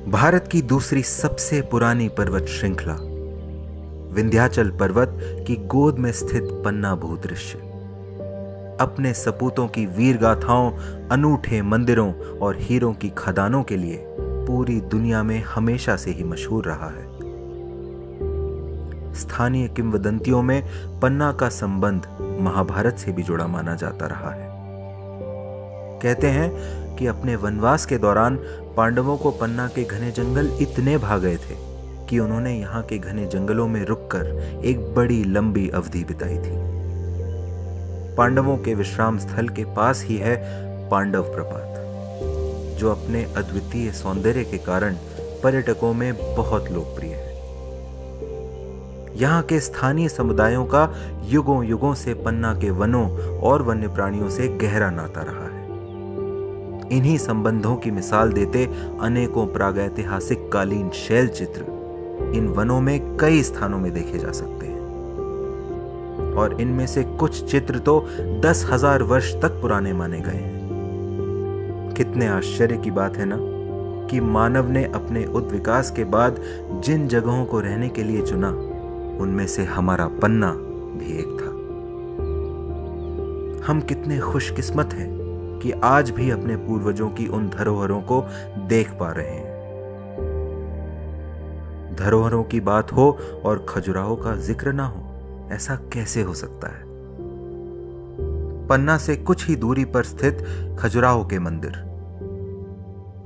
भारत की दूसरी सबसे पुरानी पर्वत श्रृंखला विंध्याचल पर्वत की गोद में स्थित पन्ना भूदृश्य अपने सपूतों की वीर गाथाओं, अनूठे मंदिरों और हीरों की खदानों के लिए पूरी दुनिया में हमेशा से ही मशहूर रहा है। स्थानीय किंवदंतियों में पन्ना का संबंध महाभारत से भी जुड़ा माना जाता रहा है। कहते हैं कि अपने वनवास के दौरान पांडवों को पन्ना के घने जंगल इतने भा गए थे कि उन्होंने यहाँ के घने जंगलों में रुककर एक बड़ी लंबी अवधि बिताई थी। पांडवों के विश्राम स्थल के पास ही है पांडव प्रपात, जो अपने अद्वितीय सौंदर्य के कारण पर्यटकों में बहुत लोकप्रिय है। यहाँ के स्थानीय समुदायों का युगों युगों से पन्ना के वनों और वन्य प्राणियों से गहरा नाता रहा है। इन्हीं संबंधों की मिसाल देते अनेकों प्रागैतिहासिक कालीन शैल चित्र इन वनों में कई स्थानों में देखे जा सकते हैं, और इनमें से कुछ चित्र तो 10,000 वर्ष तक पुराने माने गए हैं। कितने आश्चर्य की बात है ना कि मानव ने अपने उद्विकास के बाद जिन जगहों को रहने के लिए चुना, उनमें से हमारा पन्ना भी एक था। हम कितने खुशकिस्मत हैं कि आज भी अपने पूर्वजों की उन धरोहरों को देख पा रहे हैं। धरोहरों की बात हो और खजुराहो का जिक्र ना हो, ऐसा कैसे हो सकता है? पन्ना से कुछ ही दूरी पर स्थित खजुराहो के मंदिर,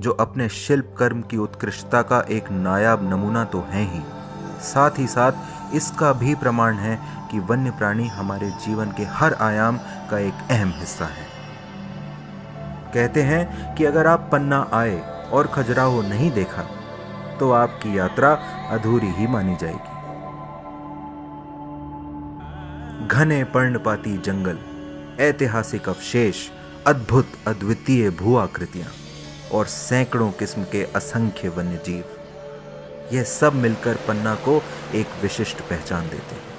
जो अपने शिल्प कर्म की उत्कृष्टता का एक नायाब नमूना तो है ही, साथ ही साथ इसका भी प्रमाण है कि वन्य प्राणी हमारे जीवन के हर आयाम का एक अहम हिस्सा है। कहते हैं कि अगर आप पन्ना आए और खजुराहो नहीं देखा तो आपकी यात्रा अधूरी ही मानी जाएगी। घने पर्णपाती जंगल, ऐतिहासिक अवशेष, अद्भुत अद्वितीय भू आकृतियां और सैकड़ों किस्म के असंख्य वन्य जीव, यह सब मिलकर पन्ना को एक विशिष्ट पहचान देते हैं।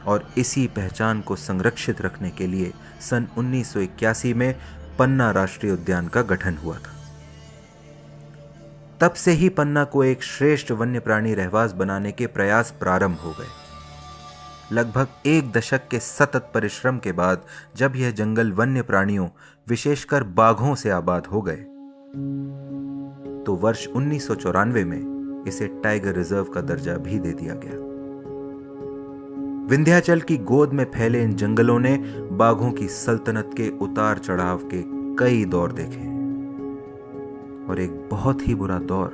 और इसी पहचान को संरक्षित रखने के लिए सन 1981 में पन्ना राष्ट्रीय उद्यान का गठन हुआ था। तब से ही पन्ना को एक श्रेष्ठ वन्य प्राणी रहवास बनाने के प्रयास प्रारंभ हो गए। लगभग 1 दशक के सतत परिश्रम के बाद जब यह जंगल वन्य प्राणियों, विशेषकर बाघों से आबाद हो गए, तो वर्ष 1994 में इसे टाइगर रिजर्व का दर्जा भी दे दिया गया। विंध्याचल की गोद में फैले इन जंगलों ने बाघों की सल्तनत के उतार चढ़ाव के कई दौर देखे, और एक बहुत ही बुरा दौर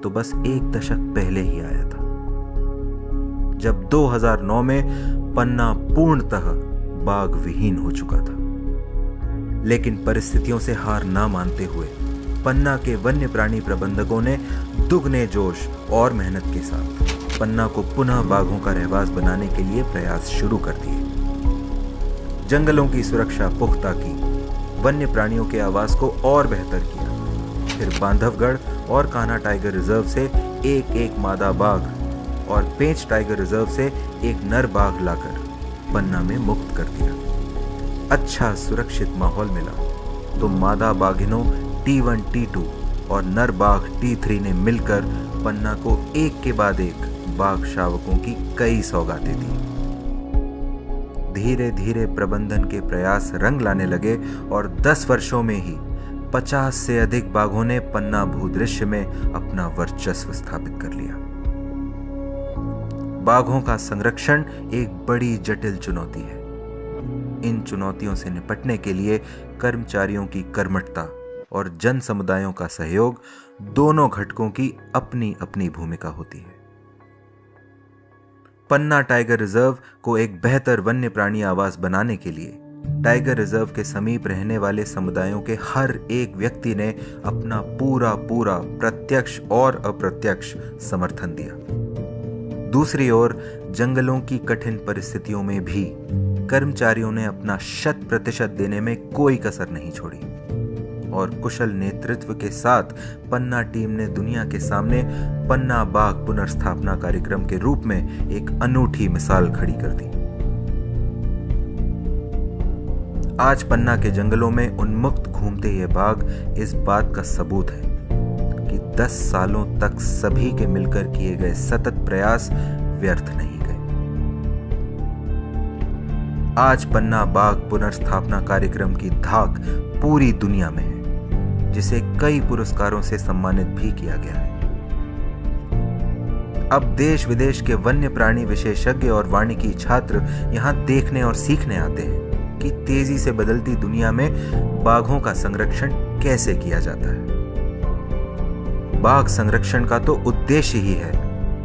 तो बस 1 दशक पहले ही आया था, जब 2009 में पन्ना पूर्णतः बाघ विहीन हो चुका था। लेकिन परिस्थितियों से हार ना मानते हुए पन्ना के वन्य प्राणी प्रबंधकों ने दुगने जोश और मेहनत के साथ पन्ना को पुनः बाघों का रहवास बनाने के लिए प्रयास शुरू कर दिए। जंगलों की सुरक्षा पुख्ता की, वन्य प्राणियों के आवास को और बेहतर किया, फिर बांधवगढ़ और कान्हा टाइगर रिजर्व से एक मादा बाघ और पेंच टाइगर रिजर्व से एक नर बाघ लाकर पन्ना में मुक्त कर दिया। अच्छा सुरक्षित माहौल मिला तो मादा बाघिनों T1, T2 और नर बाघ T3 ने मिलकर पन्ना को एक के बाद एक बाघ शावकों की कई सौगातें दी। धीरे धीरे प्रबंधन के प्रयास रंग लाने लगे और 10 वर्षों में ही 50 से अधिक बाघों ने पन्ना भूदृश्य में अपना वर्चस्व स्थापित कर लिया। बाघों का संरक्षण एक बड़ी जटिल चुनौती है। इन चुनौतियों से निपटने के लिए कर्मचारियों की कर्मठता और जन समुदायों का सहयोग, दोनों घटकों की अपनी अपनी भूमिका होती है। पन्ना टाइगर रिजर्व को एक बेहतर वन्य प्राणी आवास बनाने के लिए टाइगर रिजर्व के समीप रहने वाले समुदायों के हर एक व्यक्ति ने अपना पूरा प्रत्यक्ष और अप्रत्यक्ष समर्थन दिया। दूसरी ओर जंगलों की कठिन परिस्थितियों में भी कर्मचारियों ने अपना 100% देने में कोई कसर नहीं छोड़ी, और कुशल नेतृत्व के साथ पन्ना टीम ने दुनिया के सामने पन्ना बाघ पुनर्स्थापना कार्यक्रम के रूप में एक अनूठी मिसाल खड़ी कर दी। आज पन्ना के जंगलों में उन्मुक्त घूमते ये बाघ इस बात का सबूत है कि 10 सालों तक सभी के मिलकर किए गए सतत प्रयास व्यर्थ नहीं गए। आज पन्ना बाघ पुनर्स्थापना कार्यक्रम की धाक पूरी दुनिया में है, जिसे कई पुरस्कारों से सम्मानित भी किया गया है। अब देश विदेश के वन्य प्राणी विशेषज्ञ और वानिकी छात्र यहां देखने और सीखने आते हैं कि तेजी से बदलती दुनिया में बाघों का संरक्षण कैसे किया जाता है। बाघ संरक्षण का तो उद्देश्य ही है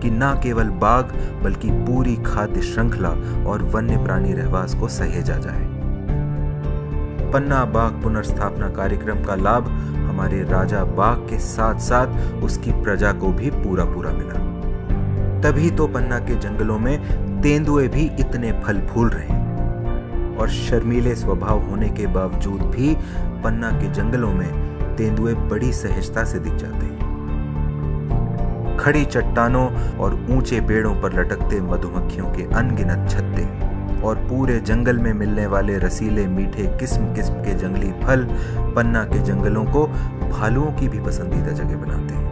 कि न केवल बाघ बल्कि पूरी खाद्य श्रृंखला और वन्य प्राणी रहवास को सहेजा जाए। पन्ना बाघ पुनर्स्थापना कार्यक्रम का लाभ हमारे राजा बाघ के साथ साथ उसकी प्रजा को भी पूरा मिला। तभी तो पन्ना के जंगलों में तेंदुए भी इतने फल फूल रहे हैं और शर्मीले स्वभाव होने के बावजूद भी पन्ना के जंगलों में तेंदुए बड़ी सहजता से दिख जाते हैं। खड़ी चट्टानों और ऊंचे पेड़ों पर लटकते मधुमक्खियों के अनगिनत छत्ते और पूरे जंगल में मिलने वाले रसीले मीठे किस्म किस्म के जंगली फल पन्ना के जंगलों को भालुओं की भी पसंदीदा जगह बनाते हैं।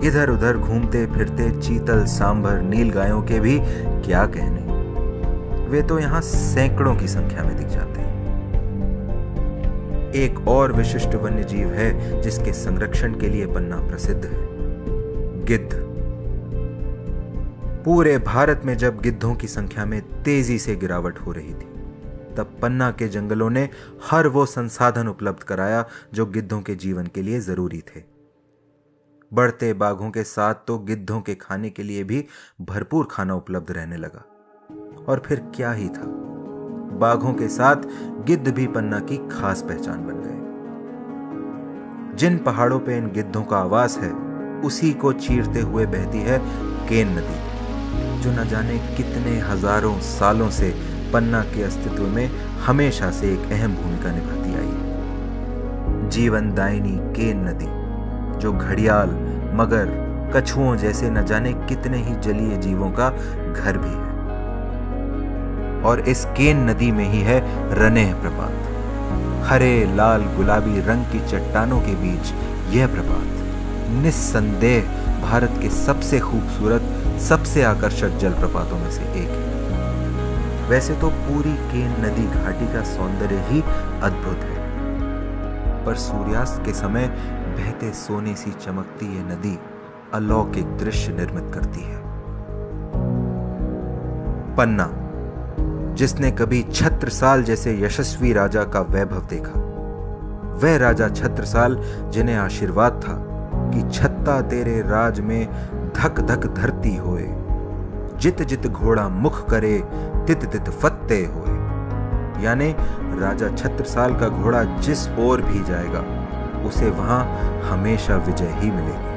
इधर उधर घूमते फिरते चीतल, सांभर, नीलगायों के भी क्या कहने, वे तो यहां सैकड़ों की संख्या में दिख जाते हैं। एक और विशिष्ट वन्य जीव है जिसके संरक्षण के लिए पन्ना प्रसिद्ध है, गिद्ध। पूरे भारत में जब गिद्धों की संख्या में तेजी से गिरावट हो रही थी, तब पन्ना के जंगलों ने हर वो संसाधन उपलब्ध कराया जो गिद्धों के जीवन के लिए जरूरी थे। बढ़ते बाघों के साथ तो गिद्धों के खाने के लिए भी भरपूर खाना उपलब्ध रहने लगा। और फिर क्या ही था, बाघों के साथ गिद्ध भी पन्ना की खास पहचान बन गए। जिन पहाड़ों पे इन गिद्धों का आवास है, उसी को चीरते हुए बहती है केन नदी, जो न जाने कितने हजारों सालों से पन्ना के अस्तित्व में हमेशा से एक अहम भूमिका निभाती आई है। जीवनदायिनी केन नदी, जो घड़ियाल, मगर, कछुओं जैसे न जाने कितने ही जलीय जीवों का घर भी है। और इस केन नदी में ही है रनेह प्रपात। हरे लाल गुलाबी रंग की चट्टानों के बीच यह प्रपात निस्संदेह भारत के सबसे खूबसूरत, सबसे आकर्षक जलप्रपातों में से एक है। वैसे तो पूरी केन नदी घाटी का सौंदर्य ही अद्भुत है, पर सूर्यास्त के समय बहते सोने सी चमकती ये नदी अलौकिक दृश्य निर्मित करती है। पन्ना, जिसने कभी छत्रसाल जैसे यशस्वी राजा का वैभव देखा, वह राजा छत्रसाल जिन्हें आशीर्वाद था कि छत्ता तेरे राज में धक धक धरती होए, जित जित घोड़ा मुख करे तित तित फत्ते होए। यानी राजा छत्रसाल का घोड़ा जिस ओर भी जाएगा, उसे वहां हमेशा विजय ही मिलेगी।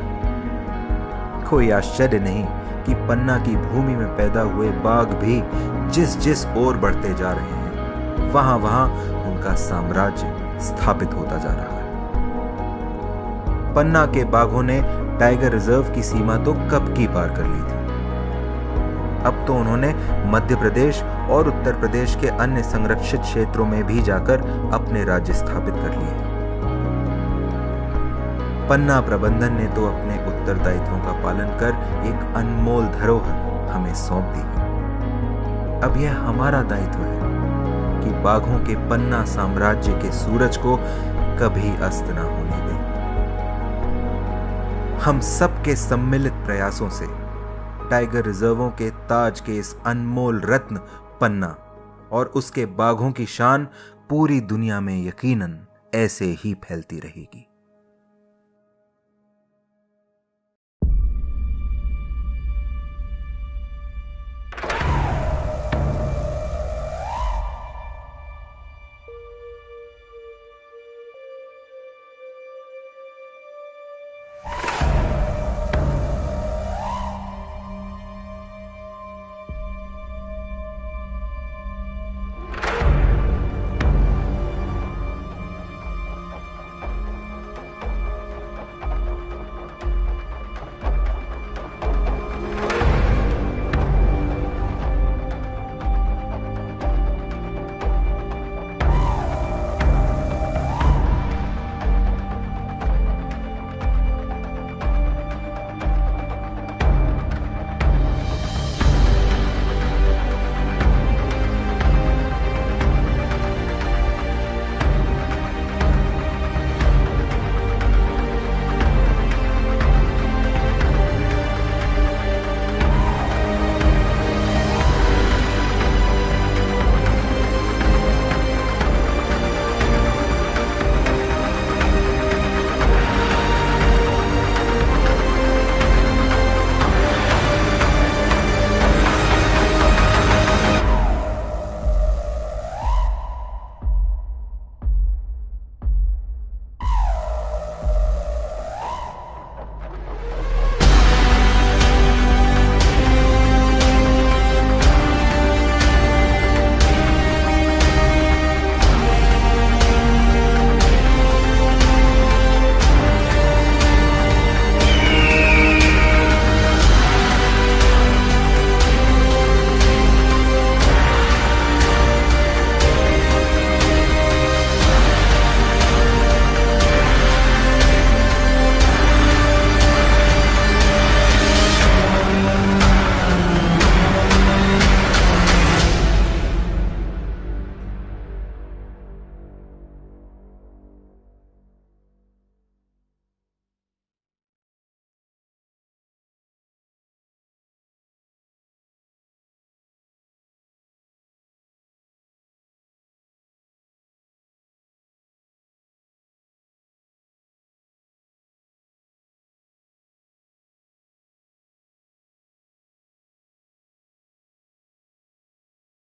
कोई आश्चर्य नहीं कि पन्ना की भूमि में पैदा हुए बाघ भी जिस जिस ओर बढ़ते जा रहे हैं, वहां वहां उनका साम्राज्य स्थापित होता जा रहा है। पन्ना के बाघों ने टाइगर रिजर्व की सीमा तो कब की पार कर ली थी। अब तो उन्होंने मध्य प्रदेश और उत्तर प्रदेश के अन्य संरक्षित क्षेत्रों में भी जाकर अपने राज्य स्थापित कर लिए। पन्ना प्रबंधन ने तो अपने उत्तरदायित्वों का पालन कर एक अनमोल धरोहर हमें सौंप दी है। अब यह हमारा दायित्व है कि बाघों के पन्ना साम्राज्य के सूरज को कभी अस्त ना होने दें। हम सबके सम्मिलित प्रयासों से टाइगर रिजर्वों के ताज के इस अनमोल रत्न पन्ना और उसके बाघों की शान पूरी दुनिया में यकीनन ऐसे ही फैलती रहेगी।